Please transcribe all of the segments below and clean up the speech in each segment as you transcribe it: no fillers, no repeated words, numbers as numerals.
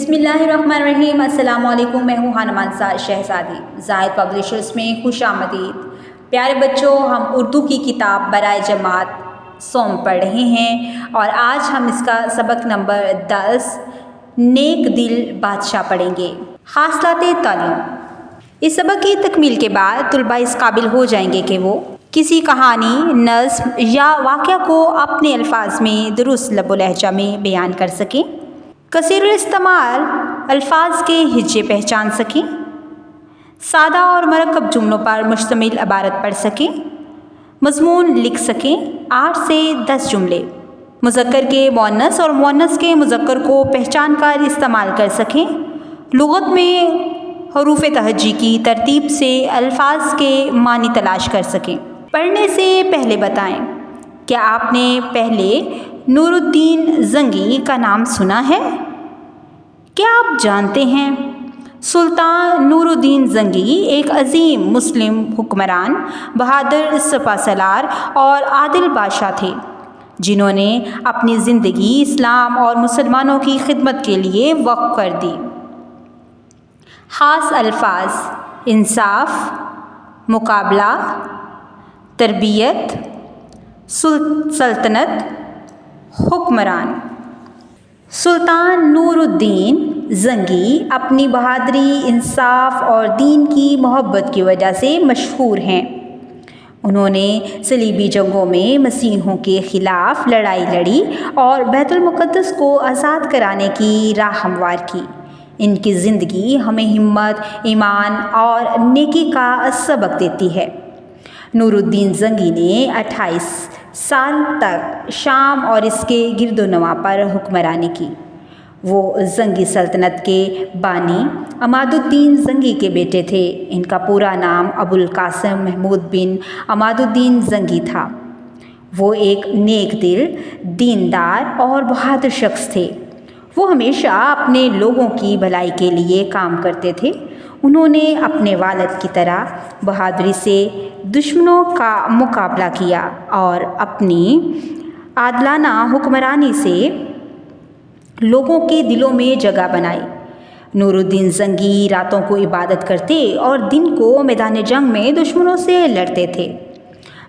بسم اللہ الرحمن الرحیم۔ السلام علیکم، میں ہوں ہانمان شہزادی۔ زاہد پبلشرز میں خوش آمدید۔ پیارے بچوں، ہم اردو کی کتاب برائے جماعت سوم پڑھ رہے ہیں اور آج ہم اس کا سبق نمبر 10 نیک دل بادشاہ پڑھیں گے۔ حاصلات تعلیم۔ اس سبق کی تکمیل کے بعد طلباء اس قابل ہو جائیں گے کہ وہ کسی کہانی، نظم یا واقعہ کو اپنے الفاظ میں درست لب و لہجہ میں بیان کر سکیں، کثیر الاستعمال الفاظ کے ہجے پہچان سکیں، سادہ اور مرکب جملوں پر مشتمل عبارت پڑھ سکیں، مضمون لکھ سکیں، 8 سے 10 جملے، مذکر کے مؤنث اور مؤنث کے مذکر کو پہچان کر استعمال کر سکیں، لغت میں حروف تہجی کی ترتیب سے الفاظ کے معنی تلاش کر سکیں۔ پڑھنے سے پہلے بتائیں، کیا آپ نے پہلے نور الدین زنگی کا نام سنا ہے؟ کیا آپ جانتے ہیں سلطان نور الدین زنگی ایک عظیم مسلم حکمران، بہادر سپہ سالار اور عادل بادشاہ تھے، جنہوں نے اپنی زندگی اسلام اور مسلمانوں کی خدمت کے لیے وقف کر دی۔ خاص الفاظ: انصاف، مقابلہ، تربیت، سلطنت، حکمران۔ سلطان نور الدین زنگی اپنی بہادری، انصاف اور دین کی محبت کی وجہ سے مشہور ہیں۔ انہوں نے صلیبی جنگوں میں مسیحیوں کے خلاف لڑائی لڑی اور بیت المقدس کو آزاد کرانے کی راہ ہموار کی۔ ان کی زندگی ہمیں ہمت، ایمان اور نیکی کا سبق دیتی ہے۔ نور الدین زنگی نے 28 سال تک شام اور اس کے گرد و نواح پر حکمرانی کی۔ وہ زنگی سلطنت کے بانی عماد الدین زنگی کے بیٹے تھے۔ ان کا پورا نام ابو القاسم محمود بن عماد الدین زنگی تھا۔ وہ ایک نیک دل، دیندار اور بہادر شخص تھے۔ وہ ہمیشہ اپنے لوگوں کی بھلائی کے لیے کام کرتے تھے۔ انہوں نے اپنے والد کی طرح بہادری سے دشمنوں کا مقابلہ کیا اور اپنی عادلانہ حکمرانی سے لوگوں کے دلوں میں جگہ بنائی۔ نور الدین زنگی راتوں کو عبادت کرتے اور دن کو میدان جنگ میں دشمنوں سے لڑتے تھے۔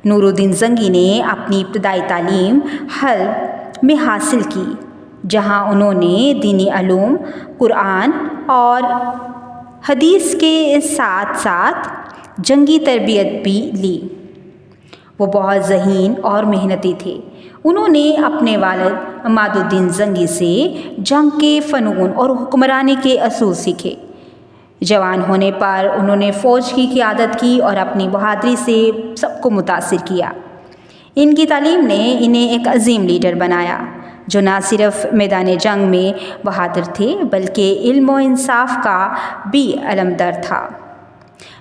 نور الدین زنگی نے اپنی ابتدائی تعلیم حلب میں حاصل کی، جہاں انہوں نے دینی علوم، قرآن اور حدیث کے ساتھ ساتھ جنگی تربیت بھی لی۔ وہ بہت ذہین اور محنتی تھے۔ انہوں نے اپنے والد عماد الدین زنگی سے جنگ کے فنون اور حکمرانی کے اصول سیکھے۔ جوان ہونے پر انہوں نے فوج کی قیادت کی اور اپنی بہادری سے سب کو متاثر کیا۔ ان کی تعلیم نے انہیں ایک عظیم لیڈر بنایا، جو نہ صرف میدان جنگ میں بہادر تھے بلکہ علم و انصاف کا بھی علمبردار تھا۔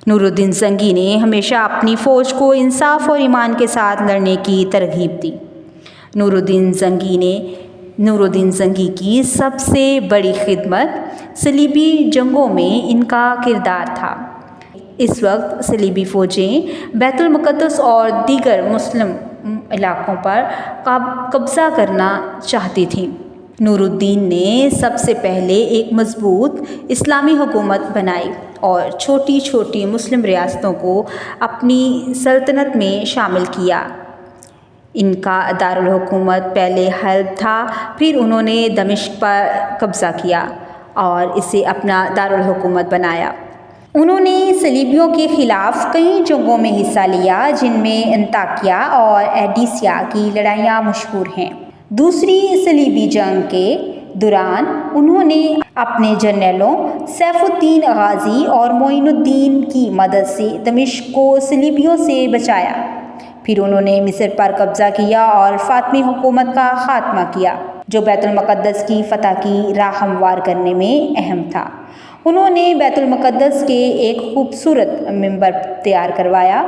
نور الدین زنگی نے ہمیشہ اپنی فوج کو انصاف اور ایمان کے ساتھ لڑنے کی ترغیب دی۔ نور الدین زنگی کی سب سے بڑی خدمت صلیبی جنگوں میں ان کا کردار تھا۔ اس وقت صلیبی فوجیں بیت المقدس اور دیگر مسلم علاقوں پر قبضہ کرنا چاہتی تھیں۔ نور الدین نے سب سے پہلے ایک مضبوط اسلامی حکومت بنائی اور چھوٹی چھوٹی مسلم ریاستوں کو اپنی سلطنت میں شامل کیا۔ ان کا دارالحکومت پہلے حلب تھا، پھر انہوں نے دمشق پر قبضہ کیا اور اسے اپنا دارالحکومت بنایا۔ انہوں نے صلیبیوں کے خلاف کئی جنگوں میں حصہ لیا، جن میں انطاکیہ اور ایڈیسیا کی لڑائیاں مشہور ہیں۔ دوسری صلیبی جنگ کے دوران انہوں نے اپنے جرنیلوں سیف الدین غازی اور معین الدین کی مدد سے دمشق کو صلیبیوں سے بچایا۔ پھر انہوں نے مصر پر قبضہ کیا اور فاطمی حکومت کا خاتمہ کیا، جو بیت المقدس کی فتح کی راہ ہموار کرنے میں اہم تھا۔ انہوں نے بیت المقدس کے ایک خوبصورت منبر تیار کروایا،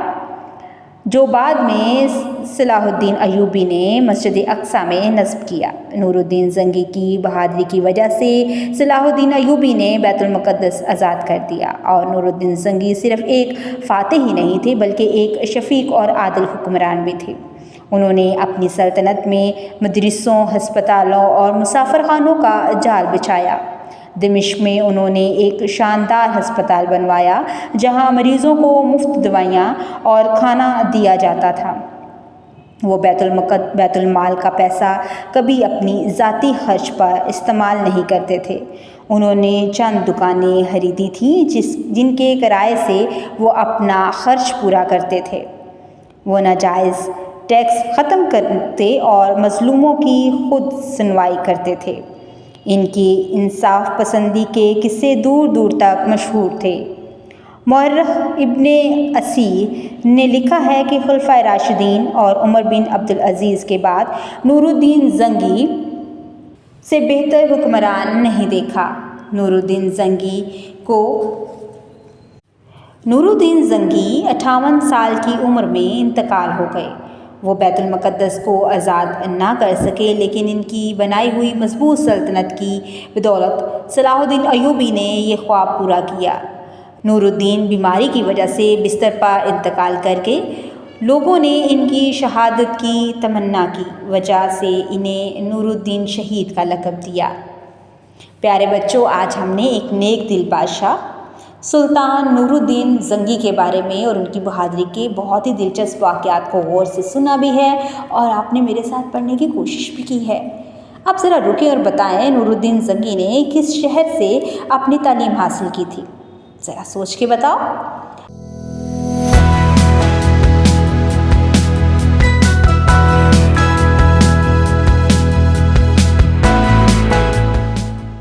جو بعد میں صلاح الدین ایوبی نے مسجد اقصیٰ میں نصب کیا۔ نور الدین زنگی کی بہادری کی وجہ سے صلاح الدین ایوبی نے بیت المقدس آزاد کر دیا، اور نور الدین زنگی صرف ایک فاتح ہی نہیں تھے بلکہ ایک شفیق اور عادل حکمران بھی تھے۔ انہوں نے اپنی سلطنت میں مدرسوں، ہسپتالوں اور مسافر خانوں کا جال بچھایا، دمشق میں انہوں نے ایک شاندار ہسپتال بنوایا جہاں مریضوں کو مفت دوائیاں اور کھانا دیا جاتا تھا۔ وہ بیت المال کا پیسہ کبھی اپنی ذاتی خرچ پر استعمال نہیں کرتے تھے۔ انہوں نے چند دکانیں خریدی تھیں جن کے کرائے سے وہ اپنا خرچ پورا کرتے تھے۔ وہ ناجائز ٹیکس ختم کرتے اور مظلوموں کی خود سنوائی کرتے تھے۔ ان کی انصاف پسندی کے قصے دور دور تک مشہور تھے۔ مورخ ابن اسیر نے لکھا ہے کہ خلفائے راشدین اور عمر بن عبدالعزیز کے بعد نور الدین زنگی سے بہتر حکمران نہیں دیکھا۔ نور الدین زنگی 58 سال کی عمر میں انتقال ہو گئے۔ وہ بیت المقدس کو آزاد نہ کر سکے، لیکن ان کی بنائی ہوئی مضبوط سلطنت کی بدولت صلاح الدین ایوبی نے یہ خواب پورا کیا۔ نور الدین بیماری کی وجہ سے بستر پر انتقال کر گئے۔ لوگوں نے ان کی شہادت کی تمنا کی وجہ سے انہیں نور الدین شہید کا لقب دیا۔ پیارے بچوں، آج ہم نے ایک نیک دل بادشاہ سلطان نور الدین زنگی کے بارے میں اور ان کی بہادری کے بہت ہی دلچسپ واقعات کو غور سے سنا بھی ہے اور آپ نے میرے ساتھ پڑھنے کی کوشش بھی کی ہے۔ اب ذرا رکیں اور بتائیں نور الدین زنگی نے کس شہر سے اپنی تعلیم حاصل کی تھی؟ ذرا سوچ کے بتاؤ۔